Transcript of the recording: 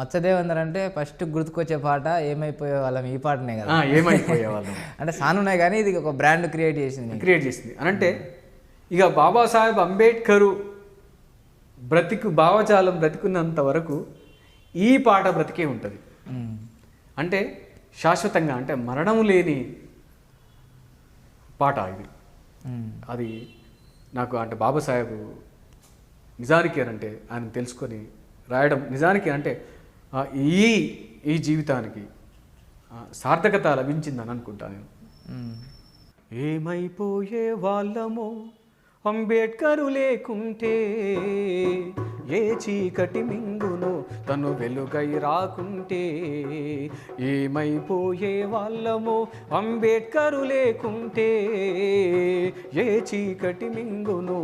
మత్స్యదేవేందర్ అంటే ఫస్ట్ గుర్తుకొచ్చే పాట ఏమైపోయే వాళ్ళం ఈ పాటనే కదా. ఏమైపోయేవాళ్ళం అంటే సాన్ ఉన్నాయి కానీ ఇది ఒక బ్రాండ్ క్రియేట్ చేసింది అని అంటే ఇక బాబాసాహెబ్ అంబేద్కరు భావజాలం బ్రతికున్నంత వరకు ఈ పాట బ్రతికే ఉంటుంది. అంటే శాశ్వతంగా, అంటే మరణము లేని పాట ఇది. అది నాకు అంటే బాబాసాహెబ్ నిజానికి అంటే ఆయన తెలుసుకొని రాయడం నిజానికి అంటే ఈ జీవితానికి సార్థకత లభించిందని అనుకుంటాను నేను. ఏమైపోయే వాళ్ళమో అంబేద్కరు లేకుంటే, ఏ చీకటి మింగును తను వెలుగై రాకుంటే. ఏమైపోయే వాళ్ళమో అంబేద్కరు లేకుంటే, ఏ చీకటి మింగును